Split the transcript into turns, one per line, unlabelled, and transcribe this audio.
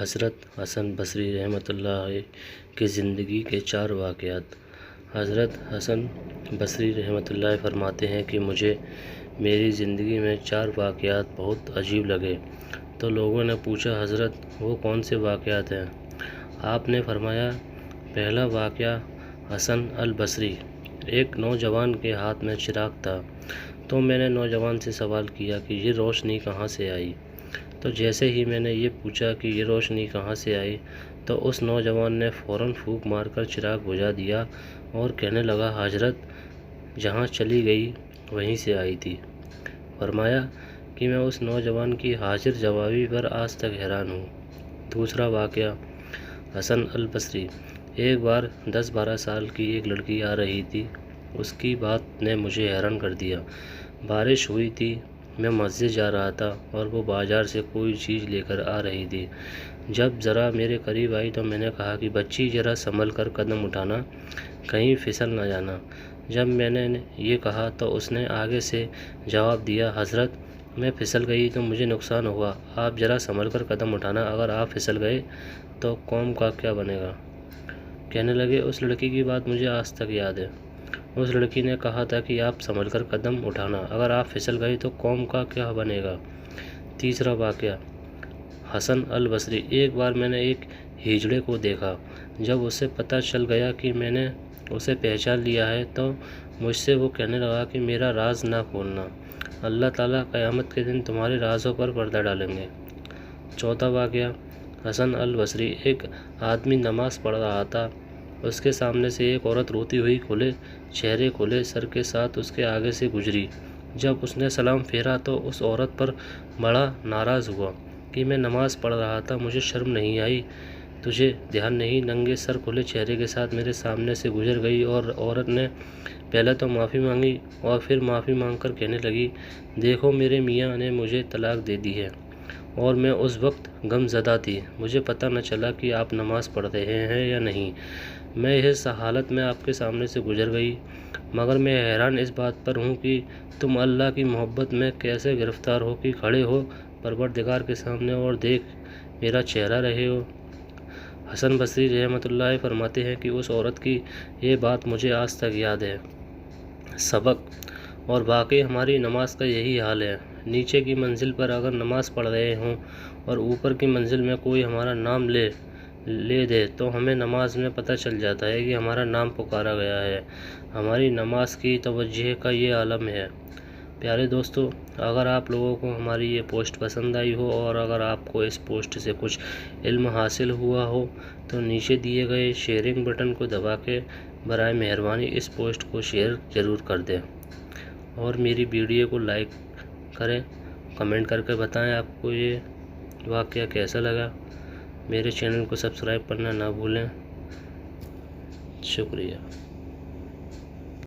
حضرت حسن بصری رحمۃ اللہ علیہ کی زندگی کے 4 واقعات۔ حضرت حسن بصری رحمۃ اللہ علیہ فرماتے ہیں کہ مجھے میری زندگی میں 4 واقعات بہت عجیب لگے۔ تو لوگوں نے پوچھا حضرت وہ کون سے واقعات ہیں؟ آپ نے فرمایا پہلا واقعہ حسن البصری، ایک نوجوان کے ہاتھ میں چراغ تھا، تو میں نے نوجوان سے سوال کیا کہ یہ روشنی کہاں سے آئی؟ تو جیسے ہی میں نے یہ پوچھا کہ یہ روشنی کہاں سے آئی تو اس نوجوان نے فوراً پھونک مار کر چراغ بجھا دیا اور کہنے لگا حضرت جہاں چلی گئی وہیں سے آئی تھی۔ فرمایا کہ میں اس نوجوان کی حاضر جوابی پر آج تک حیران ہوں۔ دوسرا واقعہ حسن البصری، ایک بار 10-12 سال کی ایک لڑکی آ رہی تھی، اس کی بات نے مجھے حیران کر دیا۔ بارش ہوئی تھی، میں مسجد جا رہا تھا اور وہ بازار سے کوئی چیز لے کر آ رہی تھی۔ جب ذرا میرے قریب آئی تو میں نے کہا کہ بچی ذرا سنبھل کر قدم اٹھانا، کہیں پھسل نہ جانا۔ جب میں نے یہ کہا تو اس نے آگے سے جواب دیا حضرت میں پھسل گئی تو مجھے نقصان ہوا، آپ ذرا سنبھل کر قدم اٹھانا، اگر آپ پھسل گئے تو قوم کا کیا بنے گا؟ کہنے لگے اس لڑکی کی بات مجھے آج تک یاد ہے، اس لڑکی نے کہا تھا کہ آپ سنبھل کر قدم اٹھانا، اگر آپ پھسل گئے تو قوم کا کیا بنے گا؟ تیسرا واقعہ حسن البصری، ایک بار میں نے ایک ہجڑے کو دیکھا، جب اسے پتہ چل گیا کہ میں نے اسے پہچان لیا ہے تو مجھ سے وہ کہنے لگا کہ میرا راز نہ کھولنا، اللہ تعالیٰ قیامت کے دن تمہارے رازوں پر پردہ ڈالیں گے۔ چوتھا واقعہ حسن البصری، ایک آدمی نماز پڑھ رہا تھا، اس کے سامنے سے ایک عورت روتی ہوئی کھلے چہرے کھلے سر کے ساتھ اس کے آگے سے گزری۔ جب اس نے سلام پھیرا تو اس عورت پر بڑا ناراض ہوا کہ میں نماز پڑھ رہا تھا، مجھے شرم نہیں آئی، تجھے دھیان نہیں؟ ننگے سر کھلے چہرے کے ساتھ میرے سامنے سے گزر گئی اور عورت نے پہلے تو معافی مانگی اور پھر معافی مانگ کر کہنے لگی دیکھو میرے میاں نے مجھے طلاق دے دی ہے اور میں اس وقت غم زدہ تھی، مجھے پتہ نہ چلا کہ آپ نماز پڑھ رہے ہیں یا نہیں، میں اس حالت میں آپ کے سامنے سے گزر گئی، مگر میں حیران اس بات پر ہوں کہ تم اللہ کی محبت میں کیسے گرفتار ہو کہ کھڑے ہو پروردگار کے سامنے اور دیکھ میرا چہرہ رہے ہو۔ حسن بصری رحمۃ اللہ علیہ فرماتے ہیں کہ اس عورت کی یہ بات مجھے آج تک یاد ہے۔ سبق اور واقعی ہماری نماز کا یہی حال ہے، نیچے کی منزل پر اگر نماز پڑھ رہے ہوں اور اوپر کی منزل میں کوئی ہمارا نام لے دے تو ہمیں نماز میں پتہ چل جاتا ہے کہ ہمارا نام پکارا گیا ہے، ہماری نماز کی توجہ کا یہ عالم ہے۔ پیارے دوستو، اگر آپ لوگوں کو ہماری یہ پوسٹ پسند آئی ہو اور اگر آپ کو اس پوسٹ سے کچھ علم حاصل ہوا ہو تو نیچے دیے گئے شیئرنگ بٹن کو دبا کے برائے مہربانی اس پوسٹ کو شیئر ضرور کر دیں اور میری ویڈیو کو لائک کریں، کمنٹ کر کے بتائیں آپ کو یہ واقعہ کیسا لگا۔ میرے چینل کو سبسکرائب کرنا نہ بھولیں۔ شکریہ۔